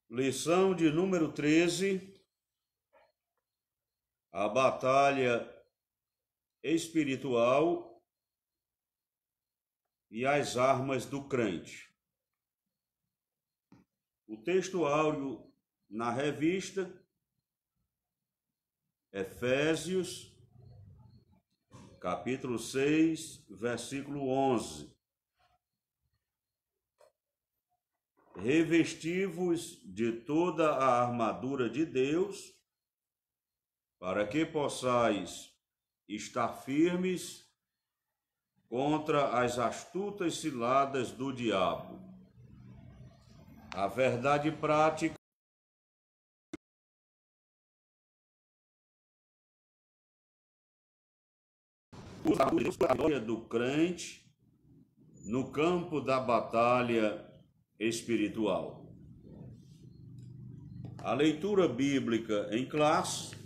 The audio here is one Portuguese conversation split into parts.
Lição de número 13, a batalha espiritual e as armas do crente. O texto áureo na revista, Efésios, capítulo 6, versículo 11. Revesti-vos de toda a armadura de Deus, para que possais estar firmes contra as astutas ciladas do diabo. A verdade prática a vitória do crente no campo da batalha espiritual. A leitura bíblica em classe,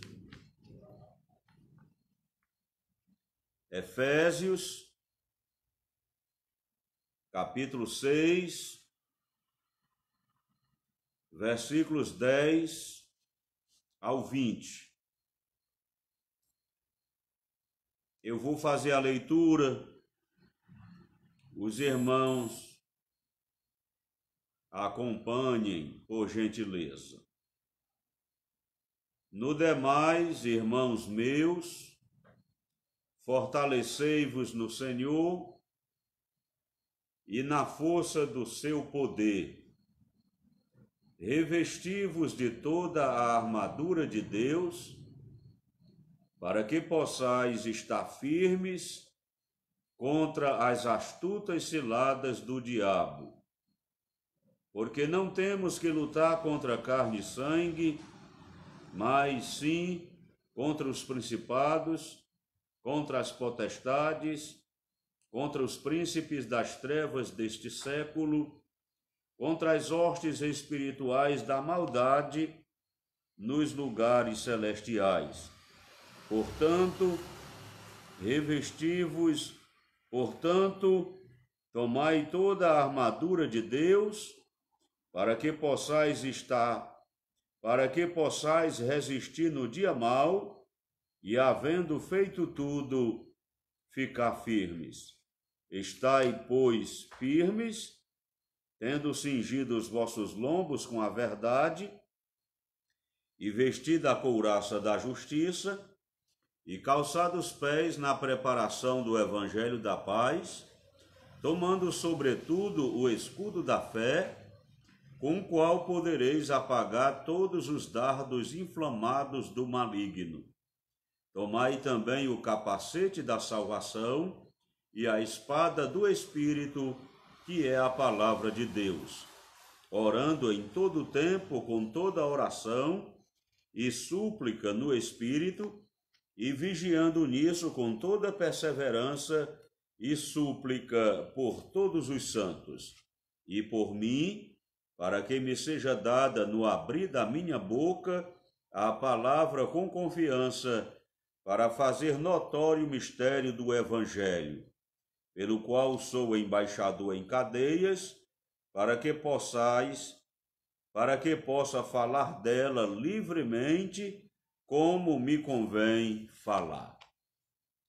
Efésios, capítulo 6, versículos 10 ao 20. Eu vou fazer a leitura, os irmãos acompanhem, por gentileza. No demais, irmãos meus, fortalecei-vos no Senhor e na força do seu poder. Revesti-vos de toda a armadura de Deus, para que possais estar firmes contra as astutas ciladas do diabo. Porque não temos que lutar contra carne e sangue, mas sim contra os principados, contra as potestades, contra os príncipes das trevas deste século, contra as hostes espirituais da maldade nos lugares celestiais. Portanto, revesti-vos, tomai toda a armadura de Deus, para que possais resistir no dia mau e, havendo feito tudo, ficar firmes. Estai, pois, firmes, tendo cingido os vossos lombos com a verdade, e vestida a couraça da justiça, e calçados os pés na preparação do evangelho da paz, tomando sobretudo o escudo da fé, com o qual podereis apagar todos os dardos inflamados do maligno. Tomai também o capacete da salvação e a espada do Espírito, que é a palavra de Deus, orando em todo tempo com toda oração e súplica no Espírito, e vigiando nisso com toda perseverança e súplica por todos os santos, e por mim, para que me seja dada no abrir da minha boca a palavra com confiança, para fazer notório o mistério do Evangelho, pelo qual sou embaixador em cadeias, para que possa falar dela livremente, como me convém falar.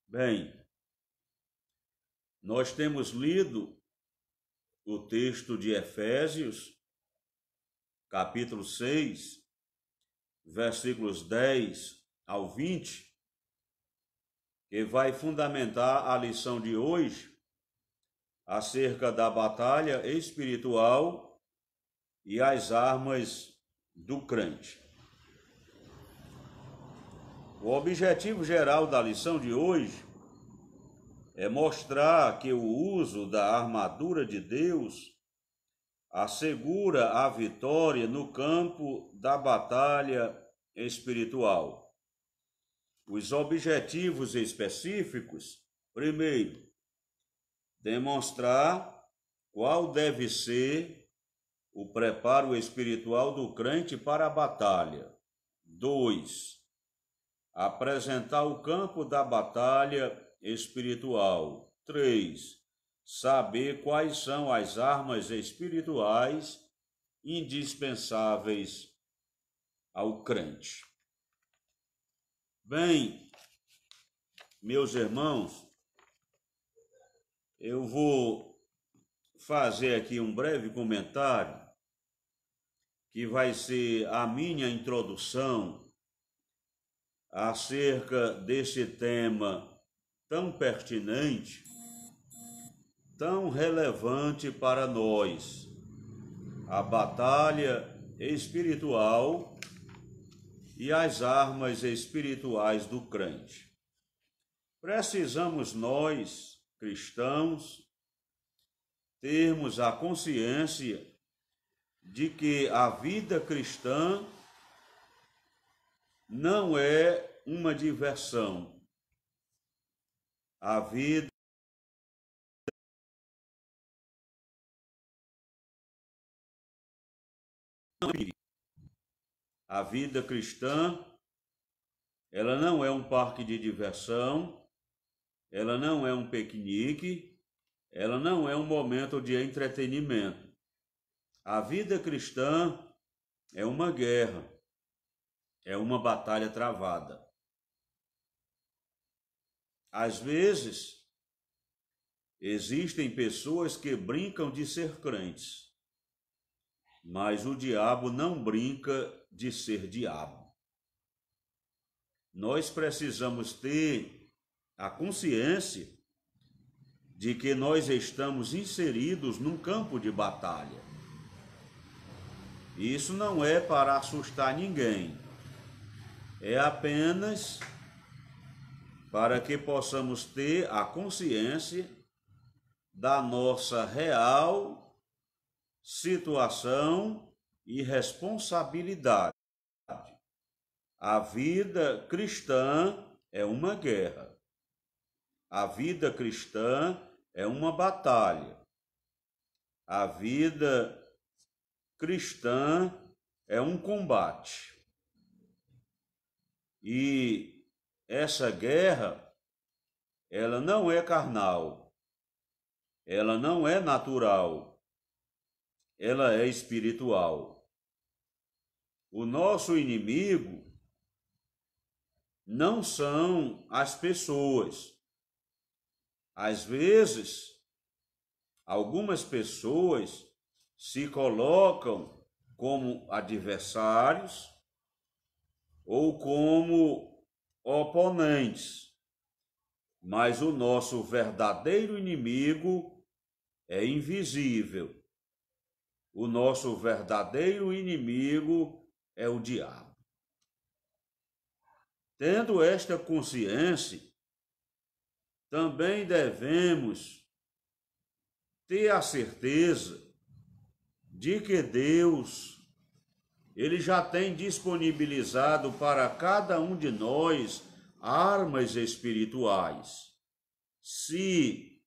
Bem, nós temos lido o texto de Efésios, capítulo 6, versículos 10 ao 20, que vai fundamentar a lição de hoje acerca da batalha espiritual e as armas do crente. O objetivo geral da lição de hoje é mostrar que o uso da armadura de Deus assegura a vitória no campo da batalha espiritual. Os objetivos específicos: primeiro, demonstrar qual deve ser o preparo espiritual do crente para a batalha. 2, apresentar o campo da batalha espiritual. 3, saber quais são as armas espirituais indispensáveis ao crente. Bem, meus irmãos, eu vou fazer aqui um breve comentário que vai ser a minha introdução acerca desse tema tão pertinente, tão relevante para nós, a batalha espiritual e as armas espirituais do crente. Precisamos nós, cristãos, termos a consciência de que a vida cristã não é uma diversão. A vida cristã, ela não é um parque de diversão, ela não é um piquenique, ela não é um momento de entretenimento. A vida cristã é uma guerra, é uma batalha travada. Às vezes, existem pessoas que brincam de ser crentes, mas o diabo não brinca de ser diabo. Nós precisamos ter a consciência de que nós estamos inseridos num campo de batalha. Isso não é para assustar ninguém, é apenas para que possamos ter a consciência da nossa real situação e responsabilidade. A vida cristã é uma guerra. A vida cristã é uma batalha. A vida cristã é um combate. E essa guerra, ela não é carnal, ela não é natural, ela é espiritual. O nosso inimigo não são as pessoas. Às vezes, algumas pessoas se colocam como adversários ou como oponentes, mas o nosso verdadeiro inimigo é invisível. O nosso verdadeiro inimigo é o diabo. Tendo esta consciência, também devemos ter a certeza de que Deus, Ele já tem disponibilizado para cada um de nós armas espirituais. Se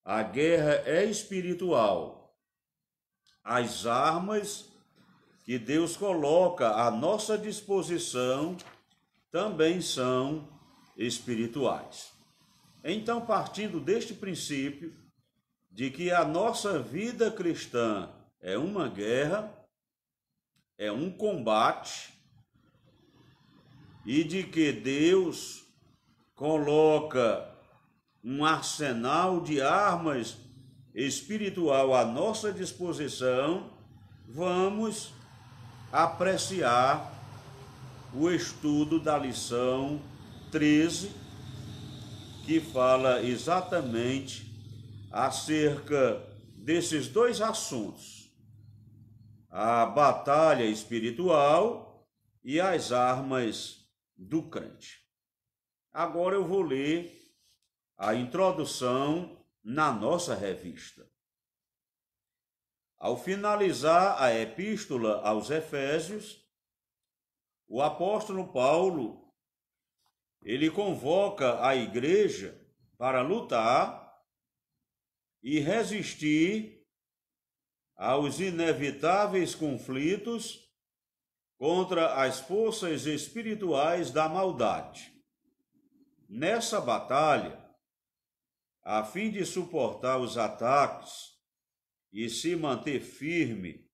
a guerra é espiritual, as armas que Deus coloca à nossa disposição também são espirituais. Então, partindo deste princípio de que a nossa vida cristã é uma guerra, é um combate, e de que Deus coloca um arsenal de armas espiritual à nossa disposição, vamos apreciar o estudo da lição 13, que fala exatamente acerca desses dois assuntos: a batalha espiritual e as armas do crente. Agora eu vou ler a introdução na nossa revista. Ao finalizar a epístola aos Efésios, o apóstolo Paulo, ele convoca a igreja para lutar e resistir aos inevitáveis conflitos contra as forças espirituais da maldade. Nessa batalha, a fim de suportar os ataques e se manter firme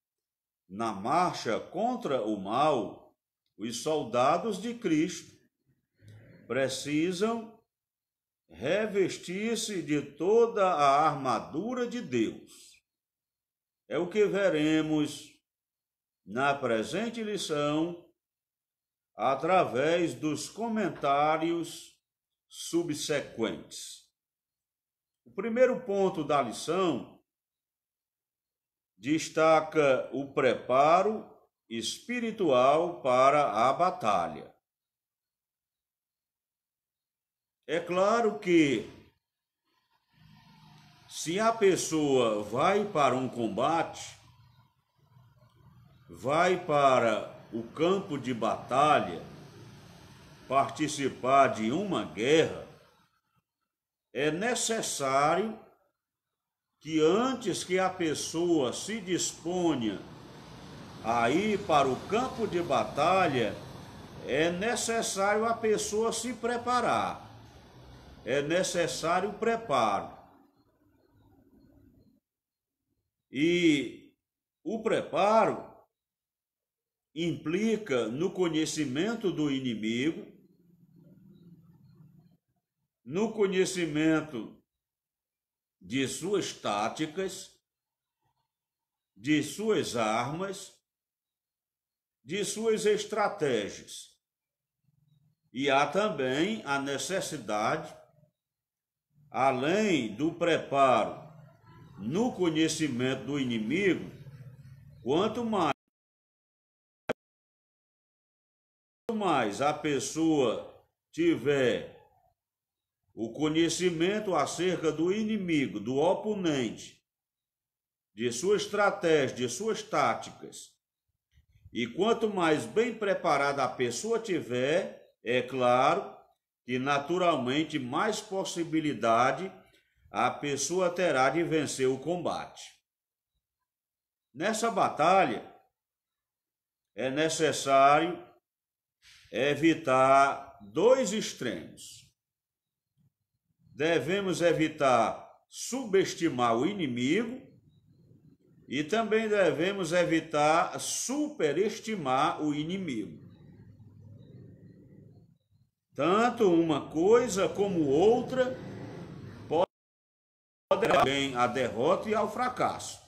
na marcha contra o mal, os soldados de Cristo precisam revestir-se de toda a armadura de Deus. É o que veremos na presente lição, através dos comentários subsequentes. O primeiro ponto da lição destaca o preparo espiritual para a batalha. É claro que, se a pessoa vai para um combate, vai para o campo de batalha, participar de uma guerra, é necessário que antes que a pessoa se disponha a ir para o campo de batalha, é necessário a pessoa se preparar. É necessário preparo. E o preparo implica no conhecimento do inimigo, no conhecimento de suas táticas, de suas armas, de suas estratégias. E há também a necessidade, além do preparo no conhecimento do inimigo, quanto mais a pessoa tiver o conhecimento acerca do inimigo, do oponente, de sua estratégia, de suas táticas, e quanto mais bem preparada a pessoa tiver, é claro que naturalmente mais possibilidade a pessoa terá de vencer o combate. Nessa batalha, é necessário evitar dois extremos. Devemos evitar subestimar o inimigo e também devemos evitar superestimar o inimigo. Tanto uma coisa como outra pode levar à derrota e ao fracasso.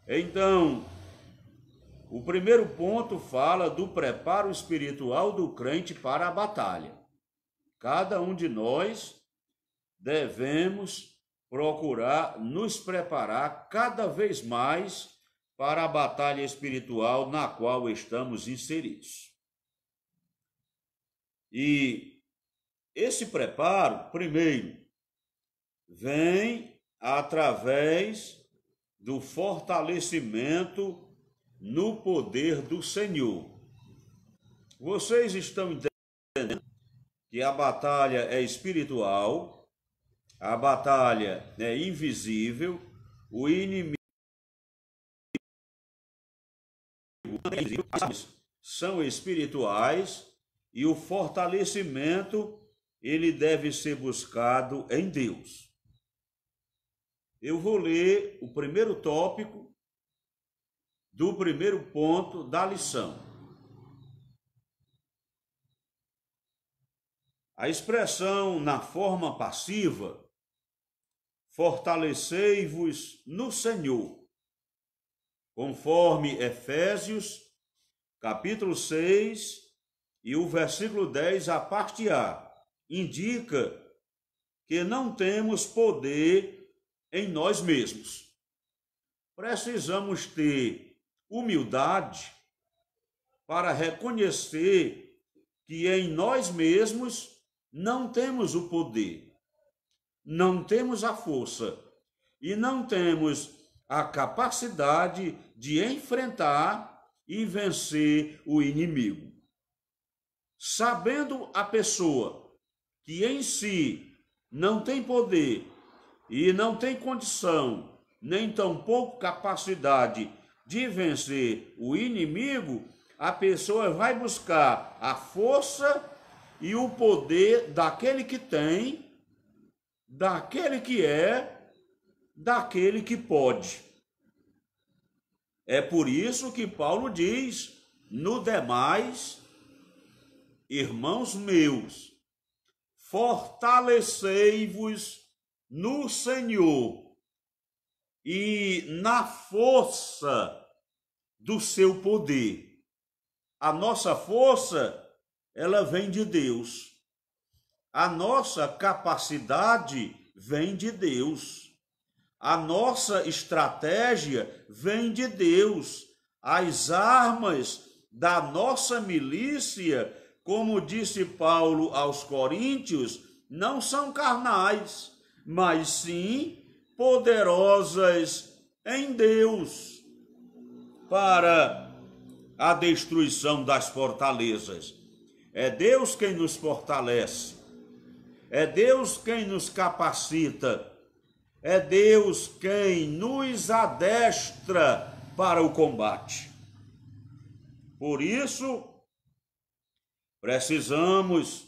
Então, o primeiro ponto fala do preparo espiritual do crente para a batalha. Cada um de nós devemos procurar nos preparar cada vez mais para a batalha espiritual na qual estamos inseridos. E esse preparo, primeiro, vem através do fortalecimento no poder do Senhor. Vocês estão entendendo que a batalha é espiritual, a batalha é invisível, o inimigo são espirituais e o fortalecimento ele deve ser buscado em Deus. Eu vou ler o primeiro tópico do primeiro ponto da lição. A expressão na forma passiva, fortalecei-vos no Senhor, conforme Efésios, capítulo 6 e o versículo 10, a parte A, indica que não temos poder em nós mesmos. Precisamos ter humildade para reconhecer que em nós mesmos não temos o poder, não temos a força e não temos a capacidade de enfrentar e vencer o inimigo. Sabendo a pessoa que em si não tem poder e não tem condição, nem tampouco capacidade de vencer o inimigo, a pessoa vai buscar a força e o poder daquele que tem, daquele que é, daquele que pode. É por isso que Paulo diz: no demais, irmãos meus, fortalecei-vos no Senhor e na força do seu poder. A nossa força, ela vem de Deus. A nossa capacidade vem de Deus. A nossa estratégia vem de Deus. As armas da nossa milícia, como disse Paulo aos Coríntios, não são carnais, mas sim poderosas em Deus para a destruição das fortalezas. É Deus quem nos fortalece, é Deus quem nos capacita, é Deus quem nos adestra para o combate. Por isso, precisamos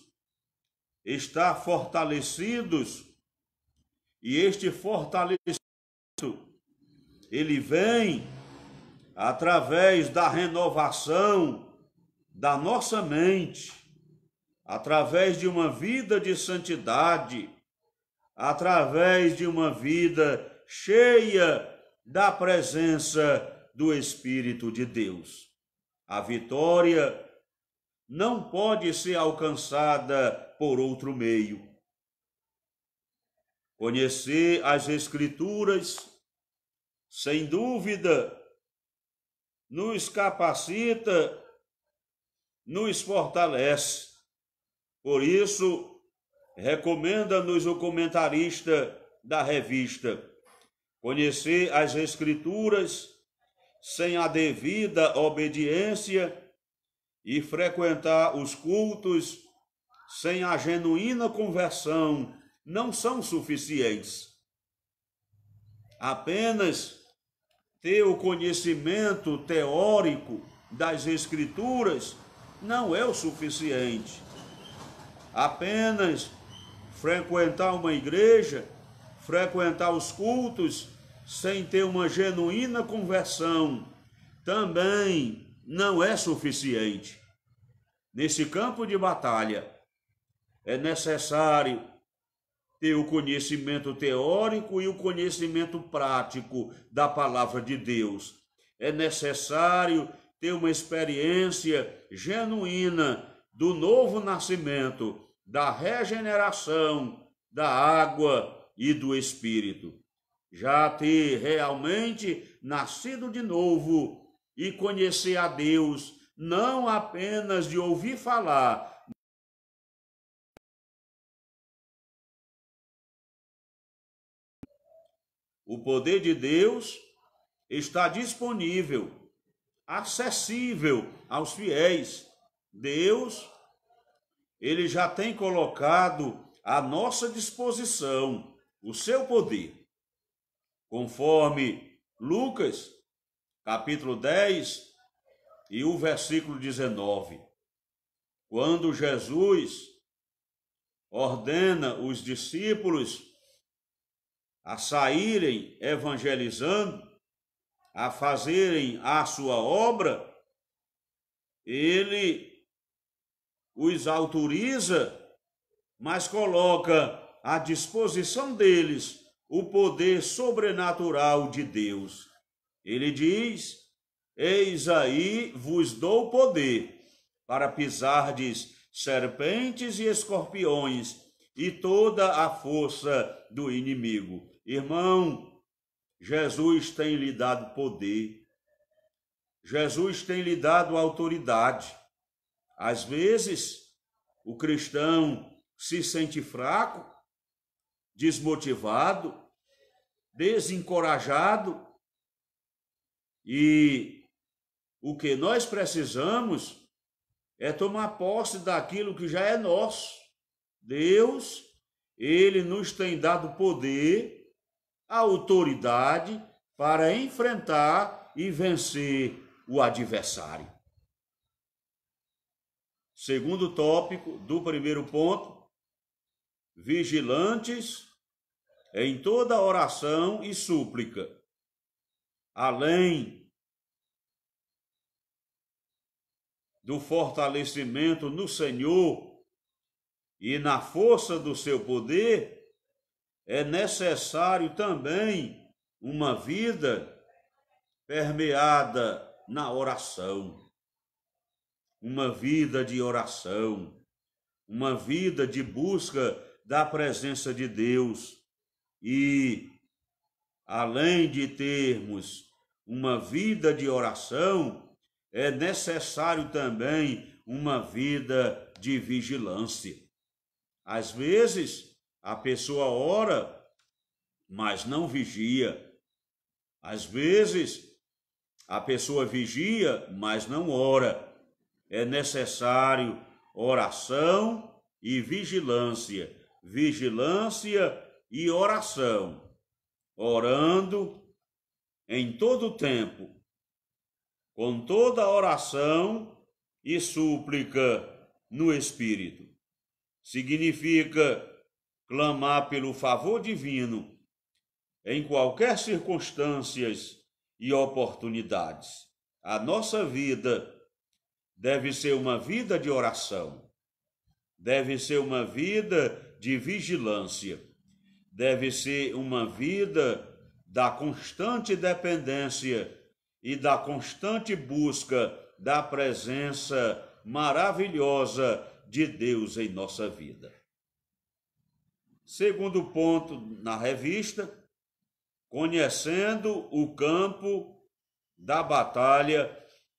estar fortalecidos, e este fortalecimento, ele vem através da renovação da nossa mente, através de uma vida de santidade, através de uma vida cheia da presença do Espírito de Deus. A vitória não pode ser alcançada por outro meio. Conhecer as Escrituras, sem dúvida, nos capacita, nos fortalece. Por isso, recomenda-nos o comentarista da revista: conhecer as Escrituras sem a devida obediência e frequentar os cultos sem a genuína conversão não são suficientes. Apenas ter o conhecimento teórico das Escrituras não é o suficiente. Apenas frequentar uma igreja, frequentar os cultos, sem ter uma genuína conversão, também não é suficiente. Nesse campo de batalha, é necessário ter o conhecimento teórico e o conhecimento prático da palavra de Deus. É necessário ter uma experiência genuína do novo nascimento, da regeneração, da água e do Espírito. Já ter realmente nascido de novo e conhecer a Deus, não apenas de ouvir falar, o poder de Deus está disponível, acessível aos fiéis. Deus, ele já tem colocado à nossa disposição o seu poder. Conforme Lucas, capítulo 10 e o versículo 19. Quando Jesus ordena os discípulos a saírem evangelizando, a fazerem a sua obra, ele os autoriza, mas coloca à disposição deles o poder sobrenatural de Deus. Ele diz: eis aí vos dou poder para pisardes serpentes e escorpiões e toda a força do inimigo. Irmão, Jesus tem lhe dado poder, Jesus tem lhe dado autoridade. Às vezes, o cristão se sente fraco, desmotivado, desencorajado, e o que nós precisamos é tomar posse daquilo que já é nosso. Deus, ele nos tem dado poder, autoridade para enfrentar e vencer o adversário. Segundo tópico do primeiro ponto: vigilantes em toda oração e súplica. Além do fortalecimento no Senhor e na força do seu poder, é necessário também uma vida permeada na oração, uma vida de oração, uma vida de busca da presença de Deus. E, além de termos uma vida de oração, é necessário também uma vida de vigilância. Às vezes, a pessoa ora, mas não vigia. Às vezes, a pessoa vigia, mas não ora. É necessário oração e vigilância. Vigilância e oração. Orando em todo o tempo, com toda oração e súplica no Espírito. Significa clamar pelo favor divino em qualquer circunstâncias e oportunidades. A nossa vida deve ser uma vida de oração, deve ser uma vida de vigilância, deve ser uma vida da constante dependência e da constante busca da presença maravilhosa de Deus em nossa vida. Segundo ponto na revista, conhecendo o campo da batalha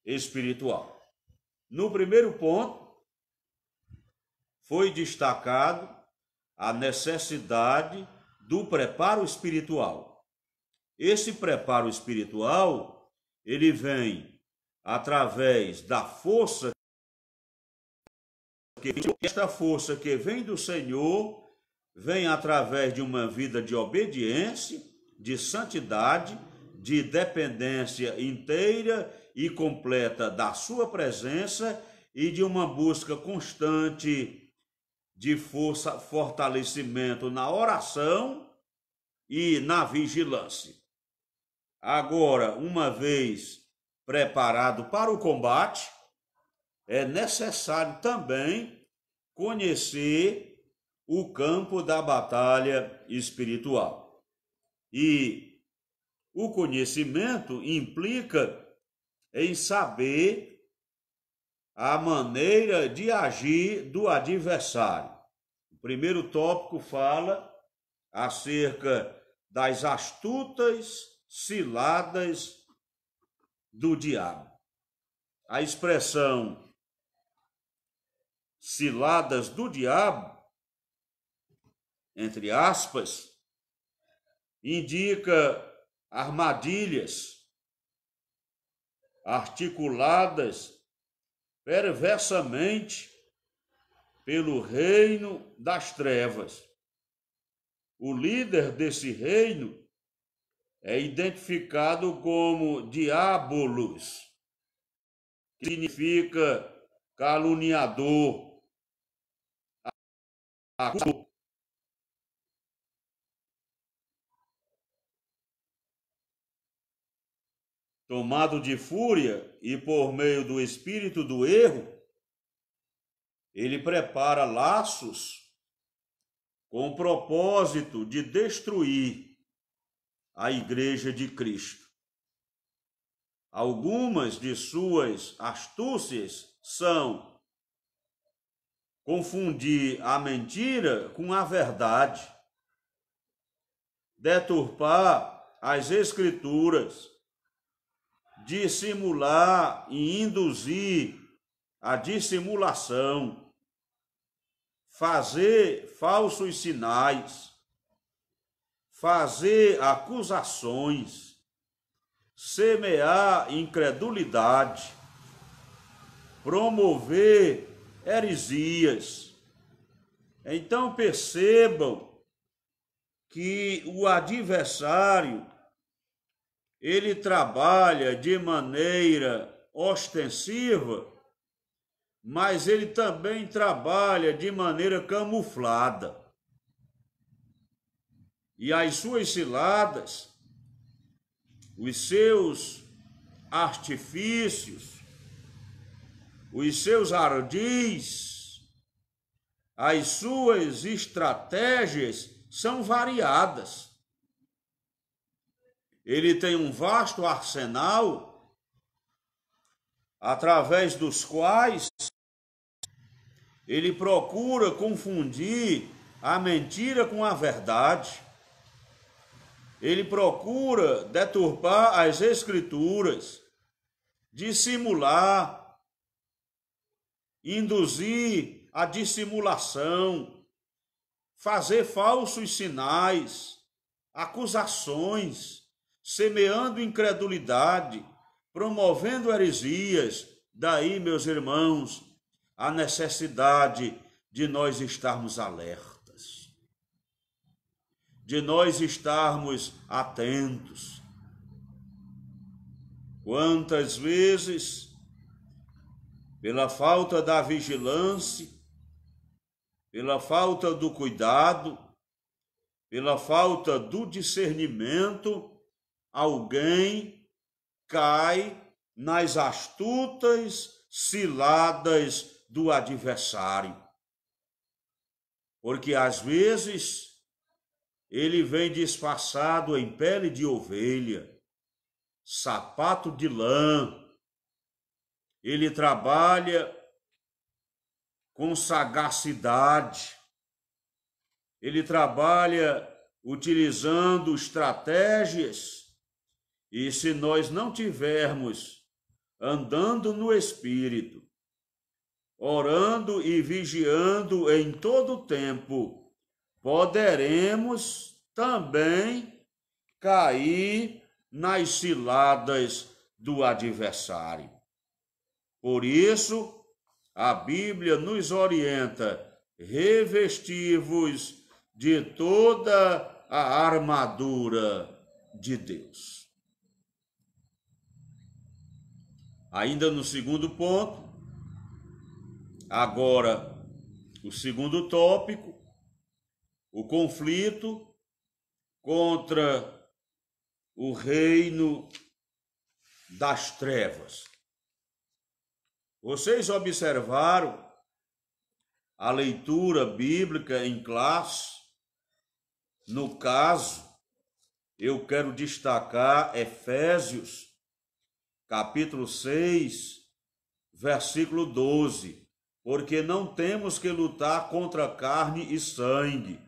espiritual. No primeiro ponto, foi destacado a necessidade do preparo espiritual. Esse preparo espiritual, ele vem através da força esta força que vem do Senhor, vem através de uma vida de obediência, de santidade, de dependência inteira e completa da sua presença e de uma busca constante de força, fortalecimento na oração e na vigilância. Agora, uma vez preparado para o combate, é necessário também conhecer o campo da batalha espiritual. E o conhecimento implica em saber a maneira de agir do adversário. O primeiro tópico fala acerca das astutas ciladas do diabo. A expressão ciladas do diabo, entre aspas, indica armadilhas articuladas perversamente pelo reino das trevas. O líder desse reino é identificado como diabolos, que significa caluniador, acusador. Tomado de fúria e por meio do espírito do erro, ele prepara laços com o propósito de destruir a Igreja de Cristo. Algumas de suas astúcias são confundir a mentira com a verdade, deturpar as Escrituras, dissimular e induzir a dissimulação, fazer falsos sinais, fazer acusações, semear incredulidade, promover heresias. Então percebam que o adversário, ele trabalha de maneira ostensiva, mas ele também trabalha de maneira camuflada. E as suas ciladas, os seus artifícios, os seus ardis, as suas estratégias são variadas. Ele tem um vasto arsenal através dos quais ele procura confundir a mentira com a verdade. Ele procura deturpar as escrituras, dissimular, induzir a dissimulação, fazer falsos sinais, acusações, semeando incredulidade, promovendo heresias. Daí, meus irmãos, a necessidade de nós estarmos alertas, de nós estarmos atentos. Quantas vezes, pela falta da vigilância, pela falta do cuidado, pela falta do discernimento, alguém cai nas astutas ciladas do adversário. Porque às vezes ele vem disfarçado em pele de ovelha, sapato de lã. Ele trabalha com sagacidade. Ele trabalha utilizando estratégias. E se nós não tivermos andando no Espírito, orando e vigiando em todo o tempo, poderemos também cair nas ciladas do adversário. Por isso, a Bíblia nos orienta: revestivos de toda a armadura de Deus. Ainda no segundo ponto, agora o segundo tópico, o conflito contra o reino das trevas. Vocês observaram a leitura bíblica em classe? No caso, eu quero destacar Efésios, capítulo 6, versículo 12. Porque não temos que lutar contra carne e sangue.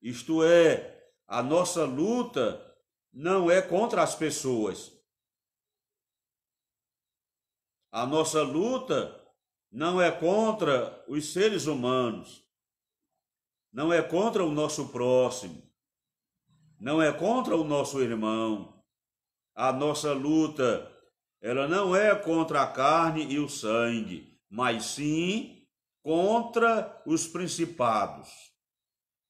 Isto é, a nossa luta não é contra as pessoas. A nossa luta não é contra os seres humanos. Não é contra o nosso próximo. Não é contra o nosso irmão. A nossa luta, ela não é contra a carne e o sangue, mas sim contra os principados,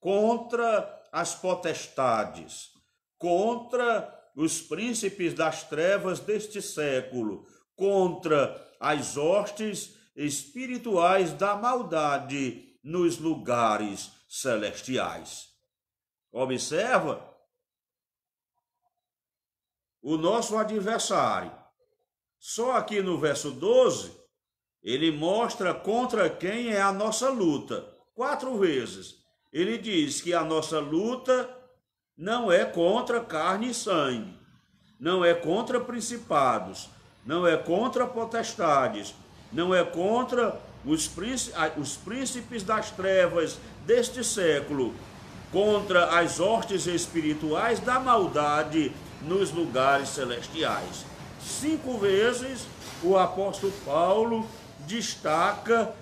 contra as potestades, contra os príncipes das trevas deste século, contra as hostes espirituais da maldade nos lugares celestiais. Observa o nosso adversário. Só aqui no verso 12, ele mostra contra quem é a nossa luta. 4 vezes. Ele diz que a nossa luta não é contra carne e sangue, não é contra principados, não é contra potestades, não é contra os príncipes das trevas deste século, contra as hostes espirituais da maldade nos lugares celestiais. 5 vezes o apóstolo Paulo destaca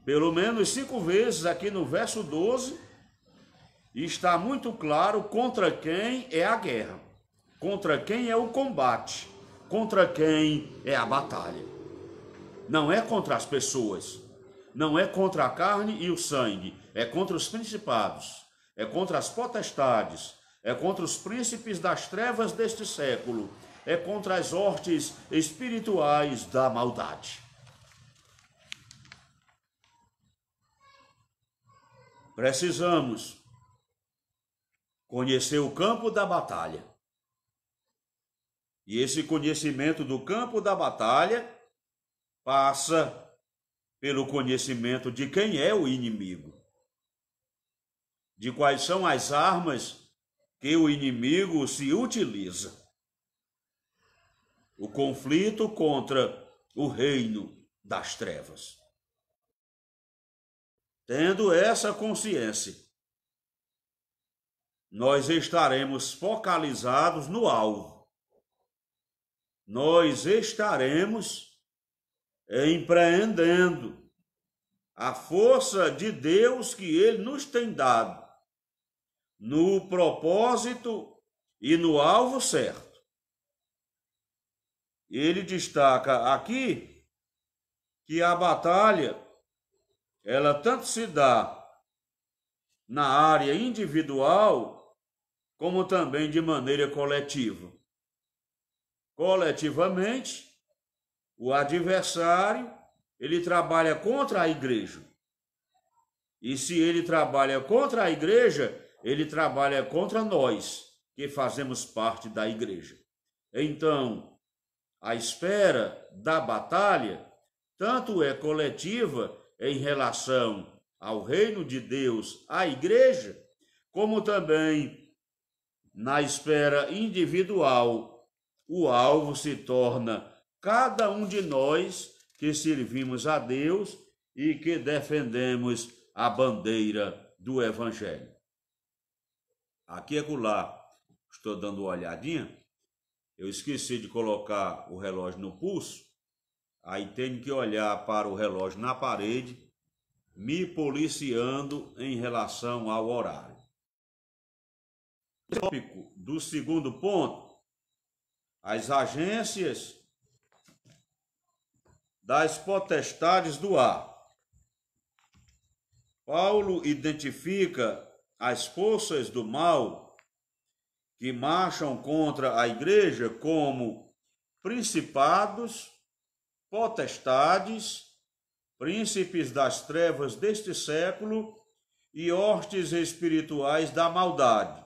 pelo menos 5 vezes aqui no verso 12, está muito claro contra quem é a guerra, contra quem é o combate, contra quem é a batalha. Não é contra as pessoas, não é contra a carne e o sangue, é contra os principados, é contra as potestades, é contra os príncipes das trevas deste século, é contra as hostes espirituais da maldade. precisamos conhecer o campo da batalha. E esse conhecimento do campo da batalha passa pelo conhecimento de quem é o inimigo, de quais são as armas que o inimigo se utiliza. O conflito contra o reino das trevas. Tendo essa consciência, nós estaremos focalizados no alvo. Nós estaremos empreendendo a força de Deus que Ele nos tem dado no propósito e no alvo certo. Ele destaca aqui que a batalha, ela tanto se dá na área individual, como também de maneira coletiva. Coletivamente, o adversário, ele trabalha contra a igreja. E se ele trabalha contra a igreja, ele trabalha contra nós, que fazemos parte da igreja. Então, a esfera da batalha, tanto é coletiva em relação ao reino de Deus, à igreja, como também na esfera individual, o alvo se torna cada um de nós que servimos a Deus e que defendemos a bandeira do Evangelho. Aqui e acolá, estou dando uma olhadinha, eu esqueci de colocar o relógio no pulso, aí tenho que olhar para o relógio na parede, me policiando em relação ao horário. O tópico do segundo ponto, as agências das potestades do ar. Paulo identifica as forças do mal que marcham contra a igreja como principados, potestades, príncipes das trevas deste século e hostes espirituais da maldade.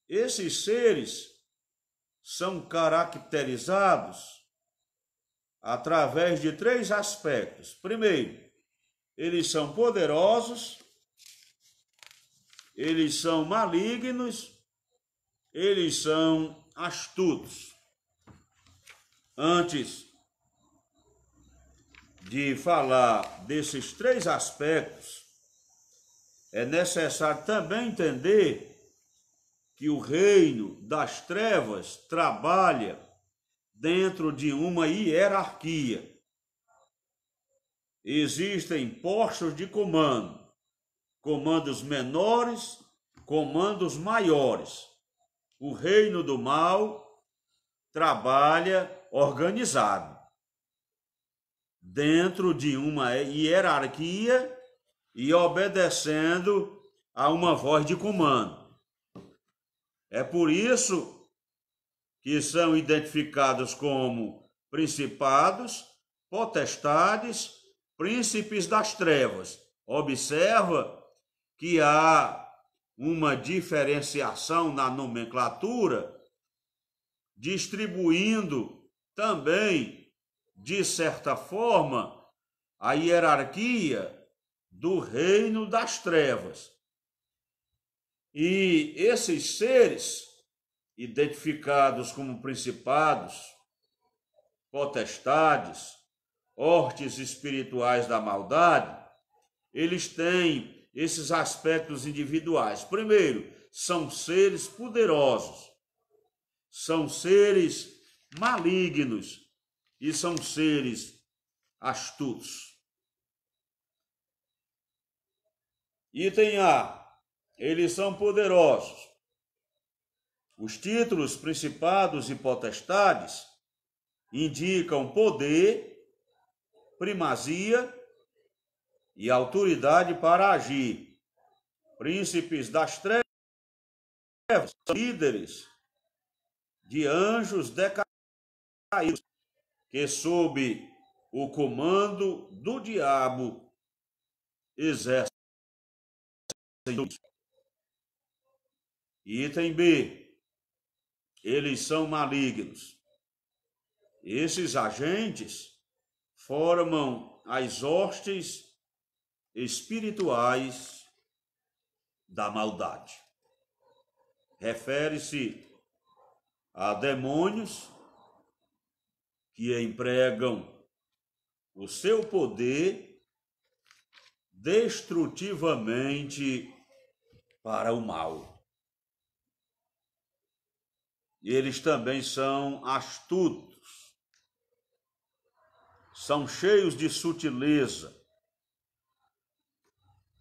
Esses seres são caracterizados através de 3 aspectos. Primeiro, eles são poderosos, eles são malignos, eles são astutos. Antes de falar desses 3 aspectos, é necessário também entender que o reino das trevas trabalha dentro de uma hierarquia. Existem postos de comando, comandos menores, comandos maiores. O reino do mal trabalha organizado dentro de uma hierarquia e obedecendo a uma voz de comando. É por isso que são identificados como principados, potestades, príncipes das trevas. Observa que há uma diferenciação na nomenclatura, distribuindo também, de certa forma, a hierarquia do reino das trevas. E esses seres, identificados como principados, potestades, hostes espirituais da maldade, eles têm esses aspectos individuais. Primeiro, são seres poderosos, são seres malignos e são seres astutos. Item A, eles são poderosos. Os títulos principados e potestades indicam poder, primazia e autoridade para agir. Príncipes das trevas são líderes de anjos decaídos que, sob o comando do diabo, exercem Item B. Eles são malignos. Esses agentes formam as hostes espirituais da maldade. Refere-se a demônios que empregam o seu poder destrutivamente para o mal. Eles também são astutos, são cheios de sutileza,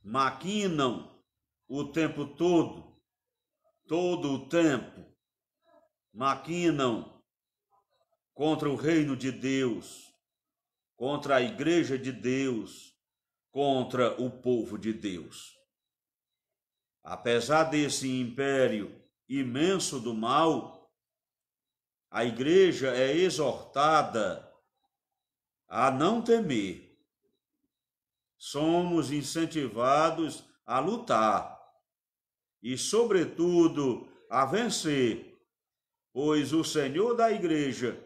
maquinam o tempo todo o tempo, maquinam contra o reino de Deus, contra a igreja de Deus, contra o povo de Deus. Apesar desse império imenso do mal, a igreja é exortada a não temer. Somos incentivados a lutar e, sobretudo, a vencer, pois o Senhor da igreja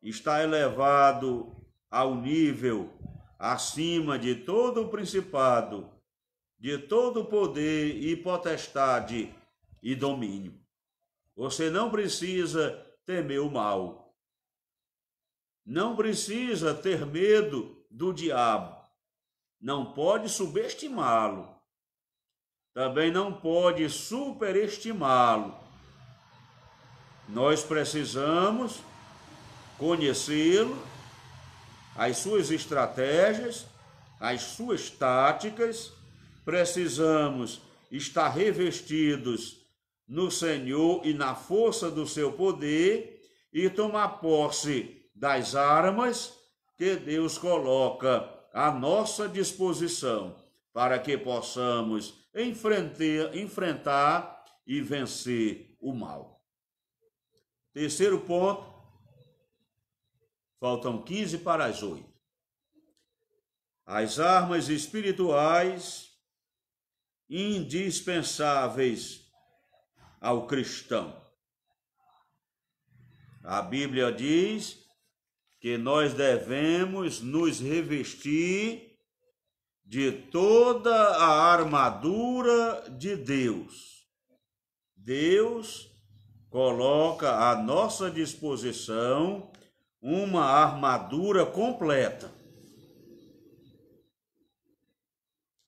está elevado ao nível acima de todo o principado, de todo o poder e potestade e domínio. Você não precisa temer o mal. Não precisa ter medo do diabo. Não pode subestimá-lo. Também não pode superestimá-lo. Nós precisamos conhecê-lo, as suas estratégias, as suas táticas. Precisamos estar revestidos no Senhor e na força do seu poder e tomar posse das armas que Deus coloca à nossa disposição para que possamos enfrentar e vencer o mal. Terceiro ponto, faltam 15 para as 8. As armas espirituais indispensáveis ao cristão. A Bíblia diz que nós devemos nos revestir de toda a armadura de Deus. Deus coloca à nossa disposição uma armadura completa.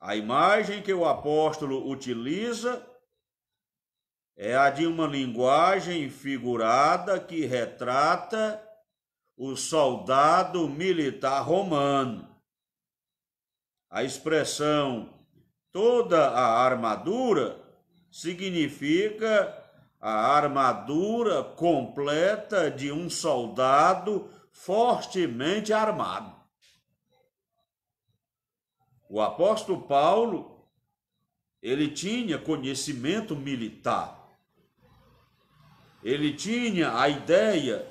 A imagem que o apóstolo utiliza é a de uma linguagem figurada que retrata o soldado militar romano. A expressão toda a armadura significa a armadura completa de um soldado fortemente armado. O apóstolo Paulo, ele tinha conhecimento militar. Ele tinha a ideia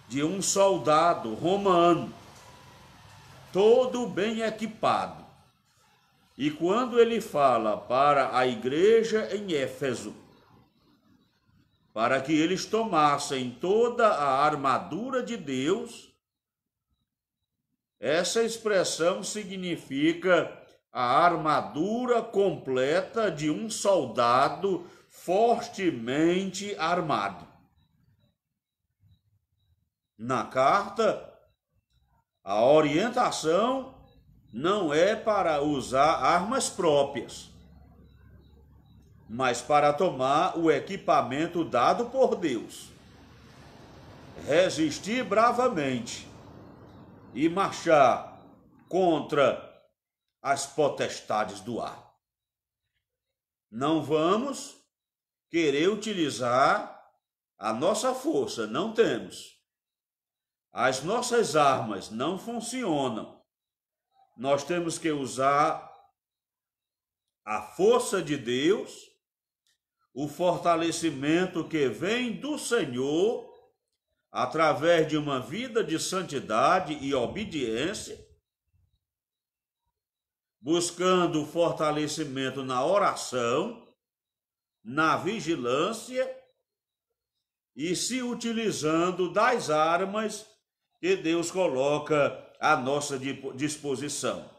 de um soldado romano, todo bem equipado. E quando ele fala para a igreja em Éfeso, para que eles tomassem toda a armadura de Deus, essa expressão significa a armadura completa de um soldado fortemente armado. Na carta, a orientação não é para usar armas próprias, mas para tomar o equipamento dado por Deus, resistir bravamente e marchar contra as potestades do ar. Não vamos querer utilizar a nossa força, não temos. As nossas armas não funcionam. Nós temos que usar a força de Deus, o fortalecimento que vem do Senhor, através de uma vida de santidade e obediência, buscando fortalecimento na oração, na vigilância e se utilizando das armas que Deus coloca à nossa disposição.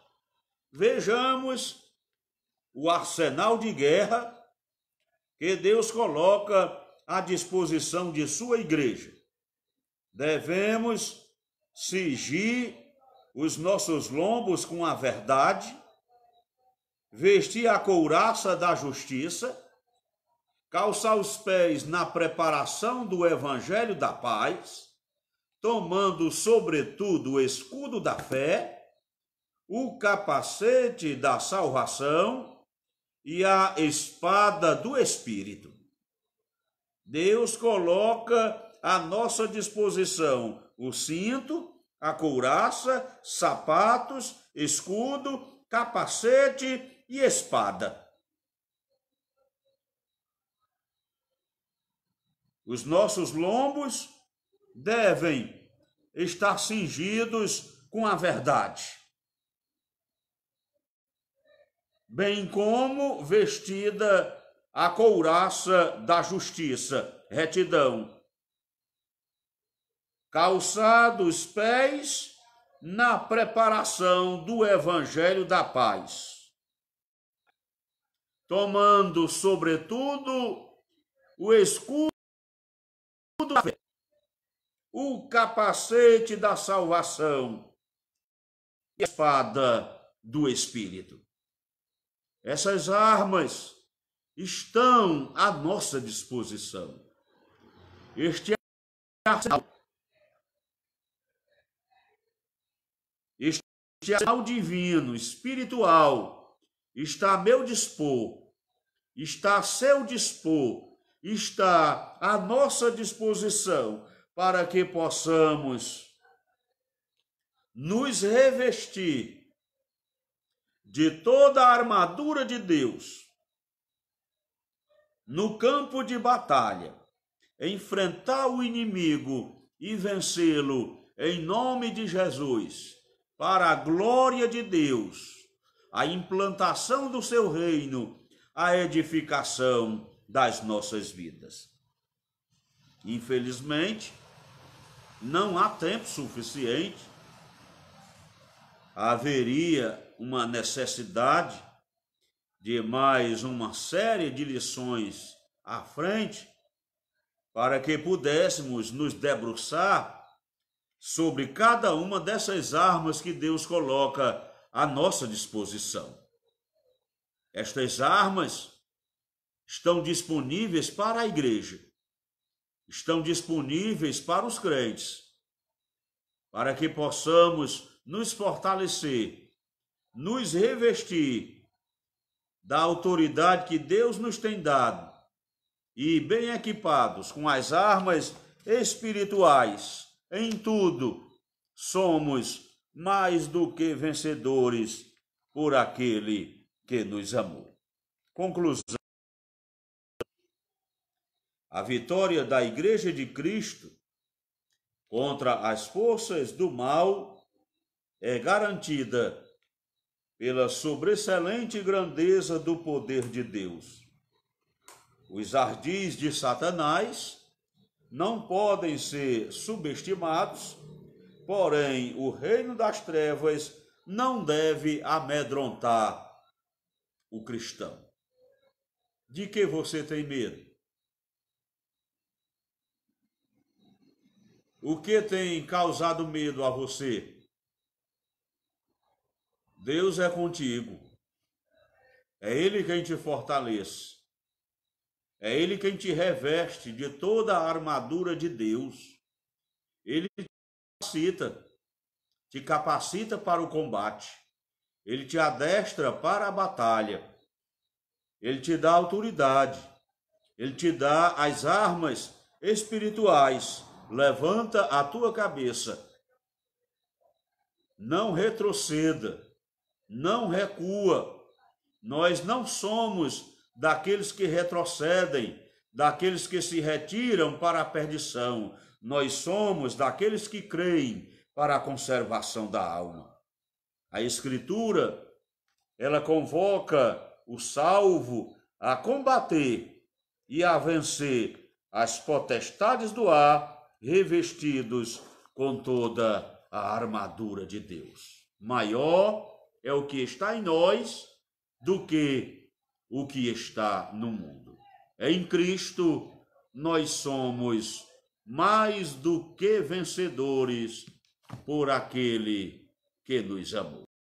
Vejamos o arsenal de guerra que Deus coloca à disposição de sua igreja. Devemos cingir os nossos lombos com a verdade, vestir a couraça da justiça, calçar os pés na preparação do evangelho da paz, tomando sobretudo o escudo da fé, o capacete da salvação e a espada do Espírito. Deus coloca à nossa disposição o cinto, a couraça, sapatos, escudo, capacete e espada. Os nossos lombos devem estar cingidos com a verdade, bem como vestida a couraça da justiça, retidão. Calçados os pés na preparação do evangelho da paz, tomando, sobretudo, o escudo da fé, o capacete da salvação e a espada do Espírito. Essas armas estão à nossa disposição. Este arsenal divino, espiritual, está a meu dispor, está a seu dispor, está à nossa disposição para que possamos nos revestir de toda a armadura de Deus no campo de batalha, enfrentar o inimigo e vencê-lo em nome de Jesus, para a glória de Deus, a implantação do seu reino, a edificação das nossas vidas. Infelizmente, não há tempo suficiente. Haveria uma necessidade de mais uma série de lições à frente para que pudéssemos nos debruçar sobre cada uma dessas armas que Deus coloca à nossa disposição. Estas armas estão disponíveis para a igreja, estão disponíveis para os crentes, para que possamos nos fortalecer, nos revestir da autoridade que Deus nos tem dado e bem equipados com as armas espirituais. Em tudo somos mais do que vencedores por aquele que nos amou. Conclusão. A vitória da Igreja de Cristo contra as forças do mal é garantida pela sobressalente grandeza do poder de Deus. Os ardis de Satanás não podem ser subestimados, porém o reino das trevas não deve amedrontar o cristão. De que você tem medo? O que tem causado medo a você? Deus é contigo. É Ele quem te fortalece. É Ele quem te reveste de toda a armadura de Deus. Ele te capacita para o combate. Ele te adestra para a batalha. Ele te dá autoridade. Ele te dá as armas espirituais. Levanta a tua cabeça. Não retroceda. Não recua. Nós não somos daqueles que retrocedem, daqueles que se retiram para a perdição. Nós somos daqueles que creem para a conservação da alma. A Escritura ela convoca o salvo a combater e a vencer as potestades do ar, revestidos com toda a armadura de Deus. Maior é o que está em nós do que o que está no mundo. Em Cristo, nós somos mais do que vencedores por aquele que nos amou.